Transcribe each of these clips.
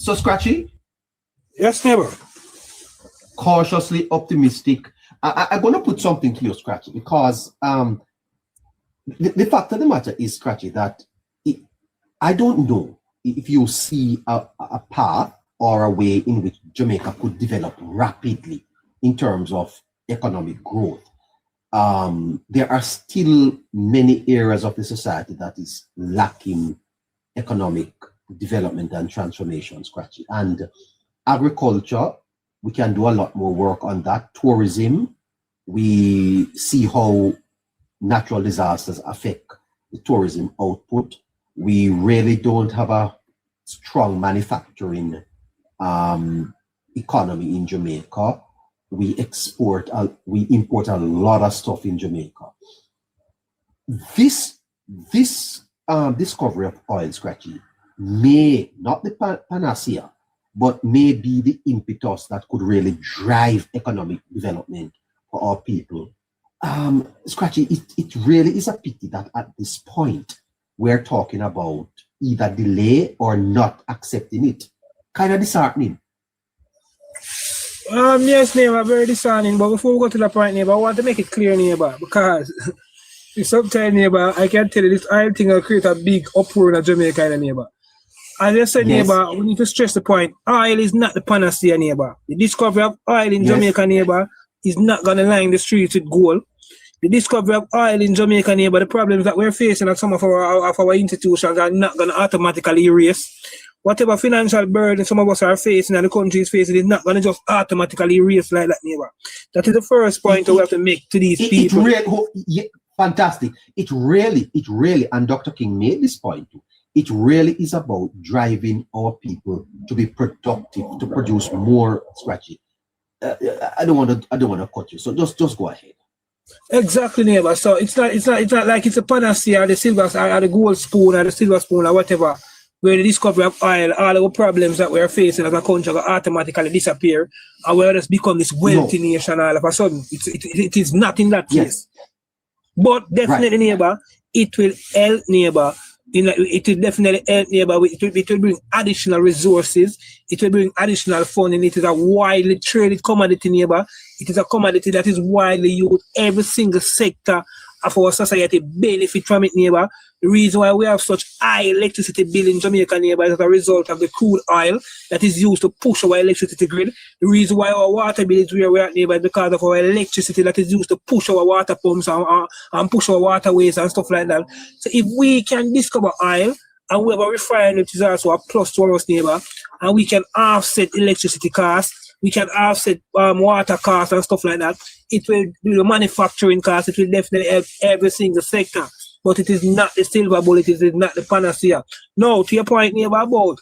So, Scratchy? Yes, neighbor. Cautiously optimistic. I'm going to put something to you, Scratchy, because the fact of the matter is, Scratchy, that I don't know if you see a path or a way in which Jamaica could develop rapidly in terms of economic growth. There are still many areas of the society that is lacking economic development and transformation, Scratchy. And agriculture, we can do a lot more work on that. Tourism, we see how natural disasters affect the tourism output. We really don't have a strong manufacturing economy in Jamaica. We import a lot of stuff in Jamaica. This discovery of oil, Scratchy, may not the panacea, but may be the impetus that could really drive economic development for our people. Scratchy, it really is a pity that at this point we're talking about either delay or not accepting it. Kind of disheartening. Yes, neighbor, very disheartening. But before we go to the point, neighbor, I want to make it clear, neighbor, because sometimes, neighbor, I can tell you this oil thing will create a big uproar in Jamaica, neighbor. As I said, yes, neighbor, we need to stress the point. Oil is not the panacea, neighbor. The discovery of oil in Jamaica, neighbor, is not going to line the streets with gold. The discovery of oil in Jamaica, neighbor, the problems that we're facing at some of our institutions are not going to automatically erase. Whatever financial burden some of us are facing and the country is facing is not going to just automatically erase like that, neighbor. That is the first point we have to make to these people. Fantastic. It really, and Dr. King made this point too. It really is about driving our people to be productive, to produce more, Scratchy. I don't want to cut you, so just go ahead. Exactly, neighbor. So it's not like it's a panacea, the silver or the gold spoon or the silver spoon or whatever, where the discovery of oil, all our problems that we're facing as a country will automatically disappear and we'll just become this wealthy nation all of a sudden. It is not in that case. Yes. But definitely, neighbor, it will help, neighbor. It will definitely help, neighbor. It will bring additional resources. It will bring additional funding. It is a widely traded commodity, neighbor. It is a commodity that is widely used. Every single sector of our society benefit from it, neighbor. The reason why we have such high electricity bill in Jamaica, neighbor, is as a result of the crude oil that is used to push our electricity grid. The reason why our water bill is where we're at, neighbor, is because of our electricity that is used to push our water pumps and push our waterways and stuff like that. So if we can discover oil, and we have a refinery which is also a plus to us, neighbor, and we can offset electricity costs, we can offset water costs and stuff like that, it will do the manufacturing costs, it will definitely help every single sector. But it is not the silver bullet, it is not the panacea. Now, to your point, neighbor, about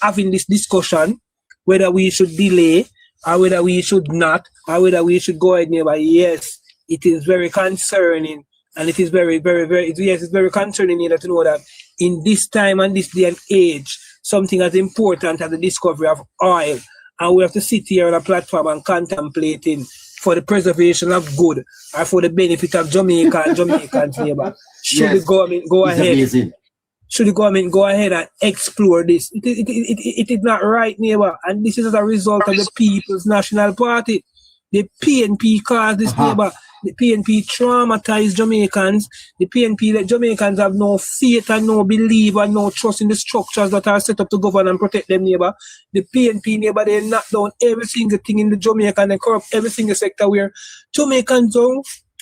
having this discussion, whether we should delay, or whether we should not, or whether we should go ahead, neighbor, yes, it is very concerning. And it is very, very, very, yes, it's very concerning, neighbor, to know that in this time and this day and age, something as important as the discovery of oil, and we have to sit here on a platform and contemplating for the preservation of good or for the benefit of Jamaica and Jamaicans, neighbor. Should the government go ahead? Amazing. Should the government go ahead and explore this? It is not right, neighbor. And this is as a result of the People's National Party. The PNP caused this, neighbor. The PNP traumatized Jamaicans. The PNP let Jamaicans have no faith and no belief and no trust in the structures that are set up to govern and protect them, neighbor. The PNP, neighbor, they knock down every single thing in the Jamaica and they corrupt every single sector where Jamaicans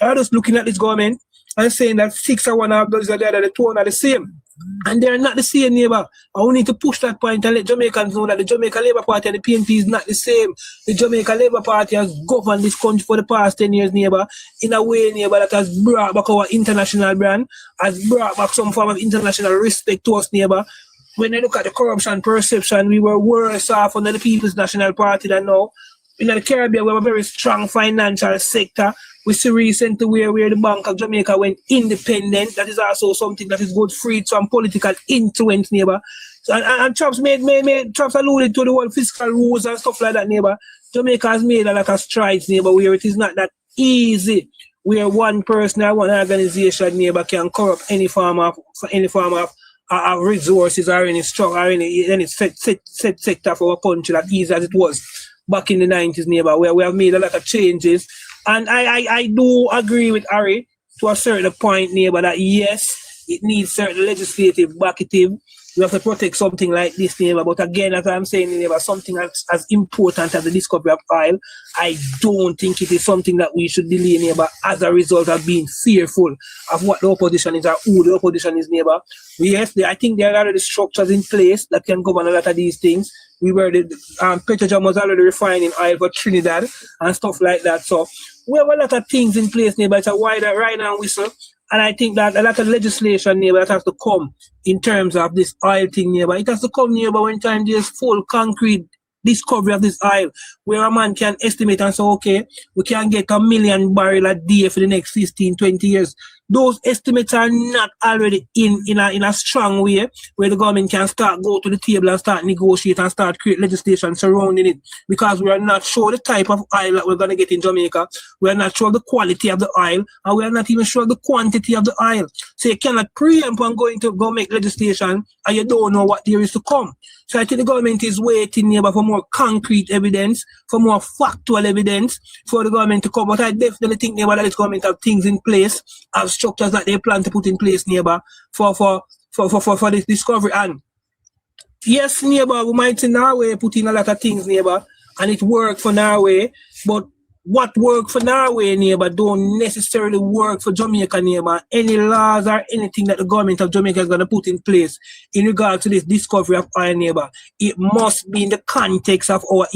are just looking at this government and saying that 6 or 1 of those are the other, the 2 are the same. And they're not the same, neighbor. And we need to push that point and let Jamaicans know that the Jamaica Labour Party and the PNP is not the same. The Jamaica Labour Party has governed this country for the past 10 years, neighbor, in a way, neighbor, that has brought back our international brand, has brought back some form of international respect to us, neighbor. When you look at the corruption perception, we were worse off under the People's National Party than now. In the Caribbean, we have a very strong financial sector. We see recently where the Bank of Jamaica went independent. That is also something that is good, freed from political influence, neighbor. So, and Trump's Trump's alluded to the whole fiscal rules and stuff like that, neighbor. Jamaica has made a lot of strides, neighbor, where it is not that easy, where one person or one organization, neighbor, can corrupt any form of resources or any strong or any set sector for our country that easy as it was back in the 90s, neighbor, where we have made a lot of changes. And I do agree with Harry to a certain point, neighbor, that yes, it needs certain legislative backing. We have to protect something like this, neighbor. But again, as I'm saying, neighbor, something as important as the discovery of oil, I don't think it is something that we should delay, neighbor, as a result of being fearful of what the opposition is or who the opposition is, neighbor. Yes, I think there are already structures in place that can govern a lot of these things. We were Petrojam was already refining oil for Trinidad and stuff like that. So we have a lot of things in place, neighbor. It's a wider right now whistle. And I think that a lot of legislation, neighbor, that has to come in terms of this oil thing, neighbor. It has to come, neighbor, when time there's full concrete discovery of this oil, where a man can estimate and say, okay, we can get 1 million barrels a day for the next 15, 20 years. Those estimates are not already in a strong way where the government can go to the table and start negotiate and start create legislation surrounding it, because we are not sure the type of oil that we're going to get in Jamaica. We are not sure the quality of the oil, and we are not even sure the quantity of the oil. So you cannot preempt on going to go make legislation and you don't know what there is to come. So I think the government is waiting, neighbor, for more concrete evidence, for more factual evidence for the government to come. But I definitely think, neighbor, that this government have things in place, have structures that they plan to put in place, neighbor, for this discovery. And yes, neighbor, we might in Norway put in a lot of things, neighbor, and it worked for Norway, but what work for Norway, neighbor, don't necessarily work for Jamaica, neighbor. Any laws or anything that the government of Jamaica is going to put in place in regard to this discovery of oil, neighbor, it must be in the context of our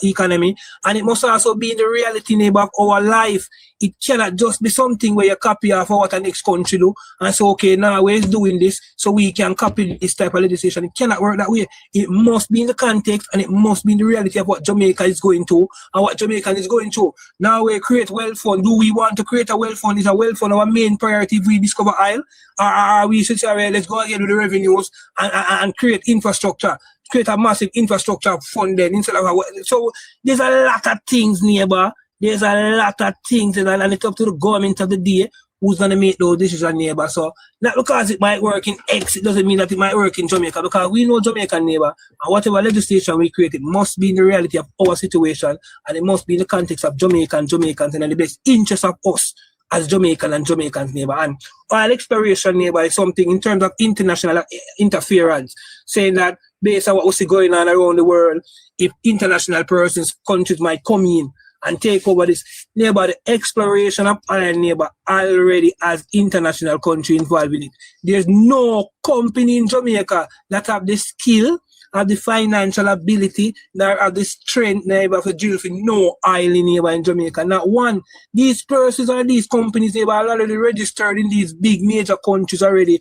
economy, and it must also be in the reality, neighbor, of our life. It cannot just be something where you copy off what the next country do and say, okay, Norway is doing this, so we can copy this type of legislation. It cannot work that way. It must be in the context, and it must be in the reality of what Jamaica is going to and what Jamaican is going to. Now we create wealth fund. Do we want to create a wealth fund? Is a wealth fund our main priority if we discover oil? Or we should say, let's go ahead with the revenues and create infrastructure, create a massive infrastructure fund then instead of so there's a lot of things, neighbor. There's a lot of things, and it's up to the government of the day who's going to make those decisions, neighbor. So, not because it might work in X, it doesn't mean that it might work in Jamaica, because we know Jamaican, neighbor, and whatever legislation we create, it must be in the reality of our situation, and it must be in the context of Jamaicans, and in the best interest of us as Jamaican and Jamaicans, neighbor. And oil exploration, neighbor, is something in terms of international interference, saying that based on what we see going on around the world, if international persons, countries might come in and take over this, neighbor, the exploration of oil, neighbor, already has international country involved in it. There's no company in Jamaica that have the skill, have the financial ability, nor have the strength, neighbor, for drill for no oil, neighbor, in Jamaica. Not one. These persons or these companies, neighbor, are already registered in these big major countries already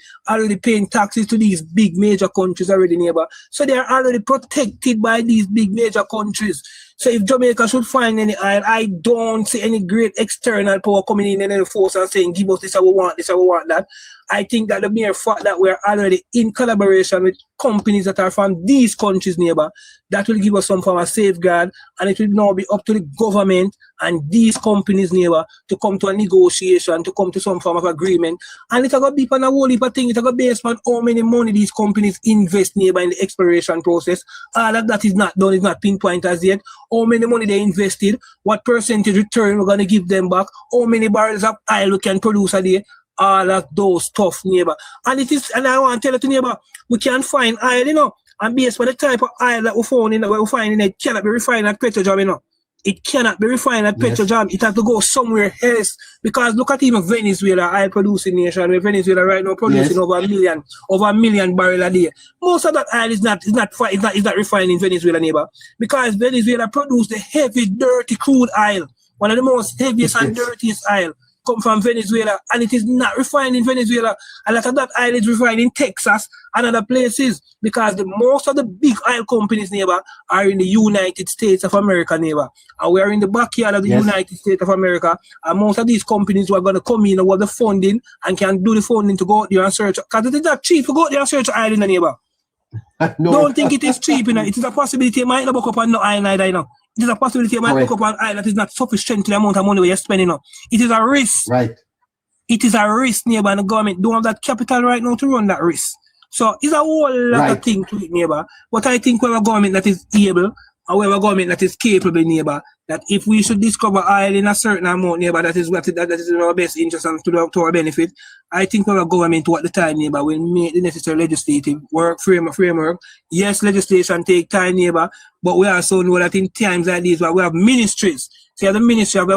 paying taxes to these big major countries already, neighbor. So they are already protected by these big major countries. So if Jamaica should find any oil, I don't see any great external power coming in and any force and saying, give us this, I want this, I want that. I think that the mere fact that we're already in collaboration with companies that are from these countries, neighbor, that will give us some form of safeguard, and it will now be up to the government and these companies, neighbor, to come to a negotiation, to come to some form of agreement. And it's going to be on a whole heap of things. It's going to be based on how many money these companies invest, neighbor, in the exploration process. All of that is not done, is not pinpointed as yet. How many money they invested, what percentage return we're going to give them back, how many barrels of oil we can produce a day. All of those stuff, neighbor. And it is, and I want to tell you to neighbor, we can find oil, and based on the type of oil that we found in, we find in it, cannot be refined at Petrojam, It cannot be refined at Petrojam. It has to go somewhere else. Because look at even Venezuela, oil producing nation, where Venezuela right now producing over a million barrels a day. Most of that oil is not refined in Venezuela, neighbor. Because Venezuela produce the heavy, dirty crude oil, one of the most heaviest and dirtiest oil. Come from Venezuela, and it is not refined in Venezuela. A lot of that oil is refined in Texas and other places, because most of the big oil companies, neighbor, are in the United States of America, neighbor. And we are in the backyard of the United States of America, and most of these companies who are going to come in and have the funding and can do the funding to go out there and search, because it is not cheap to go out there and search oil in the neighbor. No. Don't think it is cheap, It is a possibility you might not book up on no oil neither, It is a possibility you might look up an oil that is not sufficient to the amount of money you're spending on. It is a risk. Right. it is a risk, neighbor, and the government don't have that capital right now to run that risk. So it's a whole lot of things to it, neighbor. But I think we have a government that is able, and we have a government that is capable, neighbor, that if we should discover oil in a certain amount, neighbor, that is in our best interest and to our benefit, I think we have a government who at the time, neighbor, will make the necessary legislative work, framework. Yes, legislation take time, neighbor, but we also know that in times like these, we have ministries. So we have a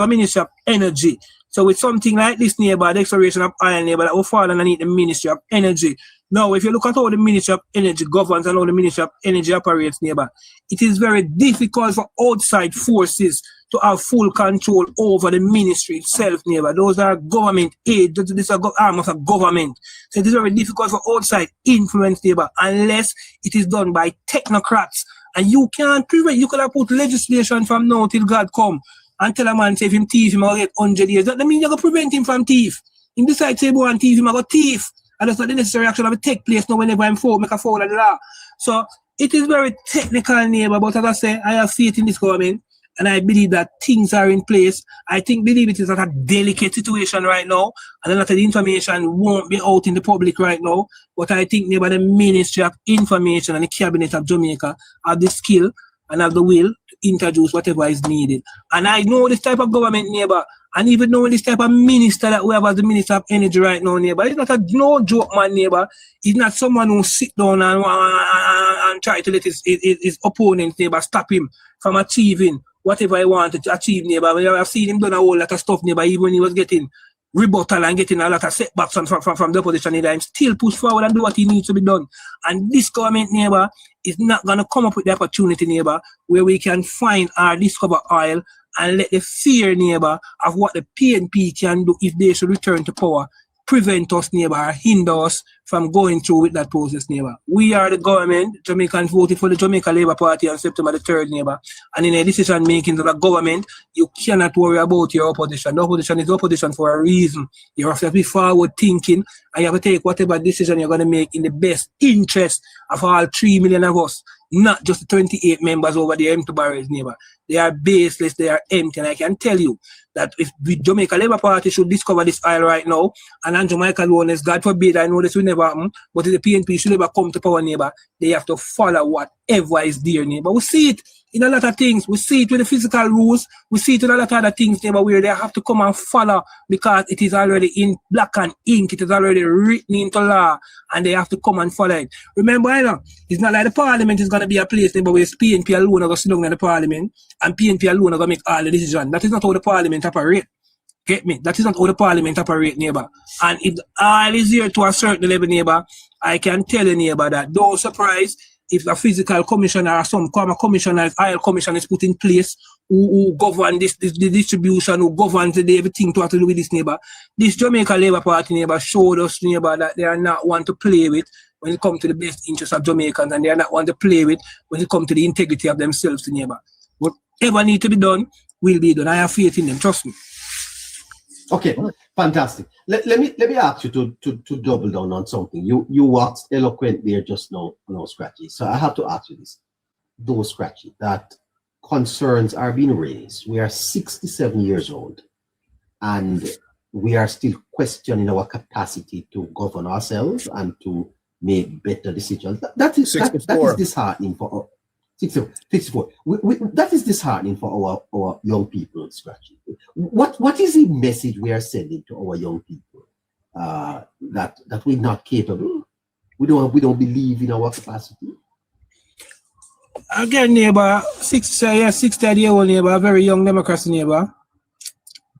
ministry of energy. So with something like this, neighbor, the exploration of oil, neighbor, that will fall underneath the Ministry of Energy. Now, if you look at how the Ministry of Energy governs and how the Ministry of Energy operates, neighbor, it is very difficult for outside forces to have full control over the ministry itself, neighbor. Those are government aid. These are arms of government. So it is very difficult for outside influence, neighbor, unless it is done by technocrats. And you can't prevent, you could have put legislation from now till God come and tell a man, say, if him thief, him will get 100 years. That means you're going to prevent him from thief. Him decide, say, go and thief, him will go thief. And that's not the necessary action that will take place now whenever I'm make a foul of the law. So it is very technical, neighbor, but as I say, I have faith in this government, and I believe that things are in place. Believe it is not a delicate situation right now, and a lot of the information won't be out in the public right now. But I think, neighbor, the Ministry of Information and the Cabinet of Jamaica have the skill and have the will to introduce whatever is needed. And I know this type of government, neighbor, and even knowing this type of minister that we have as the Minister of Energy right now, neighbor, it's not no joke, man, neighbor. He's not someone who sit down and try to let his opponent, neighbor, stop him from achieving whatever he wanted to achieve, neighbor. I've seen him done a whole lot of stuff, neighbor, even when he was getting rebuttal and getting a lot of setbacks from the opposition, neighbor. Him still push forward and do what he needs to be done. And this government, neighbor, is not going to come up with the opportunity, neighbor, where we can find or discover oil and let the fear, neighbor, of what the PNP can do if they should return to power prevent us, neighbor, or hinder us from going through with that process, neighbor. We are the government. Jamaicans voted for the Jamaica Labour Party on September the 3rd, neighbor. And in a decision making of the government, you cannot worry about your opposition. The opposition is opposition for a reason. You have to be forward thinking, and you have to take whatever decision you're going to make in the best interest of all 3 million of us, not just the 28 members over the empty barrels, neighbor. They are baseless, they are empty, and I can tell you that if the Jamaica Labour Party should discover this oil right now, and Jamaica alone, God forbid, I know this will never happen, but if the PNP should ever come to power, neighbor, they have to follow whatever is there, neighbor. We see it in a lot of things. We see it with the physical rules. We see it in a lot of other things, neighbor, where they have to come and follow because it is already in black and ink. It is already written into law, and they have to come and follow it. Remember, I know, it's not like the parliament is going to be a place, neighbor, where PNP alone are going to sit down in the parliament, and PNP alone are going to make all the decisions. That is not how the parliament operates. Get me? That is not how the parliament operates, neighbor. And if all is here to a certain level, neighbor, I can tell you, neighbor, that don't surprise if a physical commissioner or some commissioner, oil commission is put in place who govern the distribution, who governs everything to have to do with this, neighbor. This Jamaica Labour Party, neighbor, showed us, neighbor, that they are not one to play with when it comes to the best interests of Jamaicans, and they are not one to play with when it comes to the integrity of themselves, neighbor. Whatever needs to be done will be done. I have faith in them, trust me. Okay, fantastic. Let me ask you to double down on something. You waxed eloquent there just now, Scratchy. So I have to ask you this. Though, Scratchy, that concerns are being raised. We are 67 years old, and we are still questioning our capacity to govern ourselves and to make better decisions. That is disheartening for us. 64. That is disheartening for our young people, Scratchy. What is the message we are sending to our young people? That we're not capable. We don't believe in our capacity. Again, neighbor, 60-year-old neighbor, very young democracy, neighbor.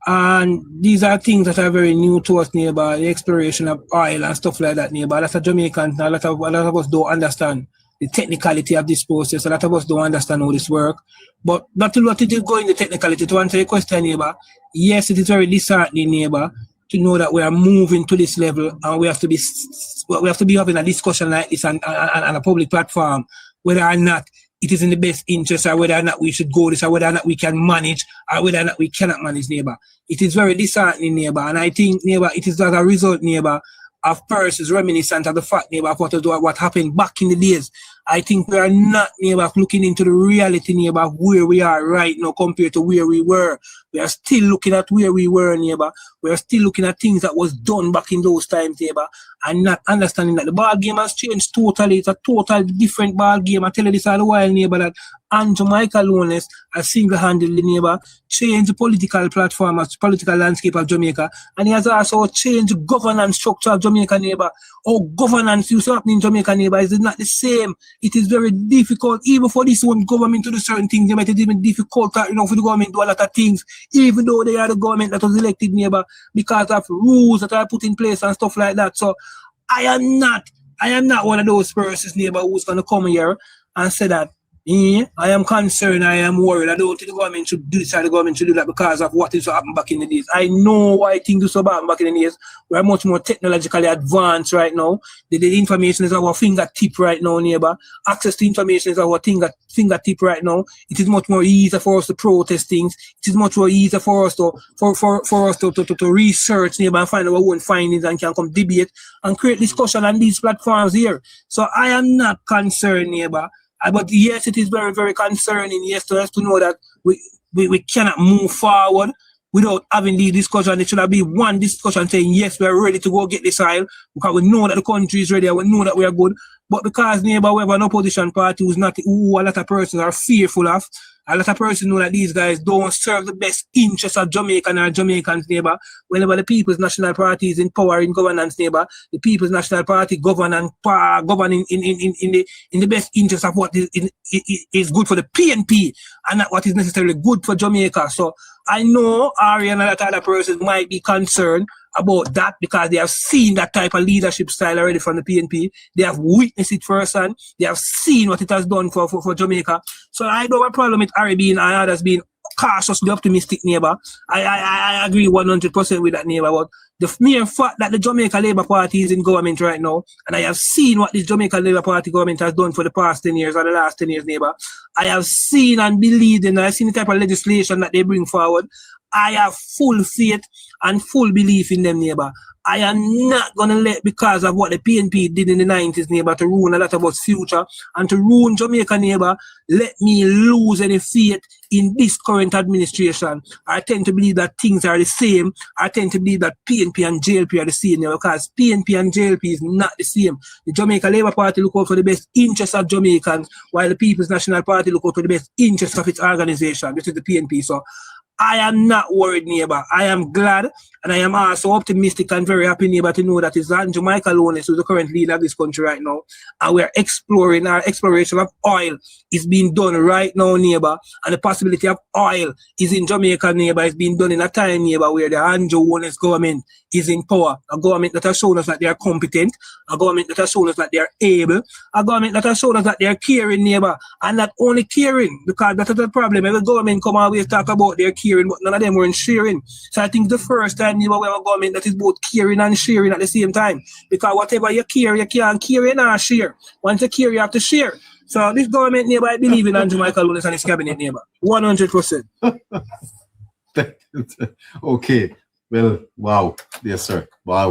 And these are things that are very new to us, neighbor. The exploration of oil and stuff like that, neighbor. That's a Jamaican. A lot of us don't understand the technicality of this process. A lot of us don't understand how this works. But not to let it go in the technicality, to answer your question, neighbor, yes, it is very disheartening, neighbor, to know that we are moving to this level, and we have to be having a discussion like this on a public platform, whether or not it is in the best interest, or whether or not we should go this, or whether or not we can manage, or whether or not we cannot manage, neighbor. It is very disheartening, neighbor, and I think, neighbor, it is as a result, neighbor, of persons reminiscent of the fact, neighbor, of what happened back in the days I think we are not, neighbor, looking into the reality, neighbor, of where we are right now compared to where we were. We are still looking at where we were, neighbor. We are still looking at things that was done back in those times, neighbor, and not understanding that the ball game has changed totally. It's a total different ball game. I tell you this all the while, neighbor, that Jamaica aloneness has single-handedly, neighbor, changed the political platform, political landscape of Jamaica, and he has also changed the governance structure of Jamaica, neighbor. How governance used to happen in Jamaica, neighbor, is not the same. It is very difficult, even for this one government to do certain things. They might be even difficult, for the government to do a lot of things, even though they are the government that was elected, neighbor, because of rules that are put in place and stuff like that. So I am not one of those persons, neighbor, who's going to come here and say that, I am concerned, I am worried. I don't think the government should do this or the government should do that because of what is happening back in the days. I know why things do so bad back in the days. We are much more technologically advanced right now. The information is at our fingertip right now, neighbor. Access to information is at our fingertip right now. It is much more easier for us to protest things. It is much more easier for us to research, neighbor, and find our own findings and can come debate and create discussion on these platforms here. So I am not concerned, neighbor. But yes, it is very, very concerning, yes, to us to know that we cannot move forward without having the discussion. It should have been one discussion saying, yes, we are ready to go get this oil because we know that the country is ready and we know that we are good. But because, neighbor, we have an opposition party who a lot of persons are fearful of, a lot of persons know that these guys don't serve the best interests of Jamaican or Jamaicans, neighbor. Whenever the People's National Party is in power in governance, neighbor, the People's National Party governing in the best interest of what is good for the PNP and not what is necessarily good for Jamaica. So I know Ari and a lot of other persons might be concerned about that because they have seen that type of leadership style already from the PNP. They have witnessed it firsthand. They have seen what it has done for Jamaica. So I don't have a problem with Ari being and others being cautiously optimistic, neighbor. I agree 100% with that, neighbor. But the mere fact that the Jamaica Labour Party is in government right now, and I have seen what this Jamaica Labour Party government has done for the past 10 years or the last 10 years, neighbor. I have seen and believed in, I've seen the type of legislation that they bring forward. I have full faith and full belief in them, neighbor. I am not going to let, because of what the PNP did in the 90s, neighbor, to ruin a lot of us future and to ruin Jamaica, neighbor, let me lose any faith in this current administration. I tend to believe that things are the same. I tend to believe that PNP and JLP are the same, neighbor, because PNP and JLP is not the same. The Jamaica Labour Party look out for the best interests of Jamaicans, while the People's National Party look out for the best interests of its organization, which is the PNP. So I am not worried, neighbor. I am glad and I am also optimistic and very happy, neighbor, to know that it's Jamaica aloneness who's the current leader of this country right now. And we're exploring, our exploration of oil is being done right now, neighbor. And the possibility of oil is in Jamaica, neighbor. It's being done in a time, neighbor, where the Aloneness government is in power. A government that has shown us that they are competent. A government that has shown us that they are able. A government that has shown us that they are caring, neighbor. And not only caring, because that is the problem. Every government come always talk about their caring, but none of them weren't sharing. So I think the first time, neighbor, we have a government that is both caring and sharing at the same time. Because whatever you care, you can't care and share. Once you care, you have to share. So this government, neighbor, I believe in Jamaica aloneness and his cabinet, neighbor. 100%. Okay. Well, wow. Yes, sir. Wow.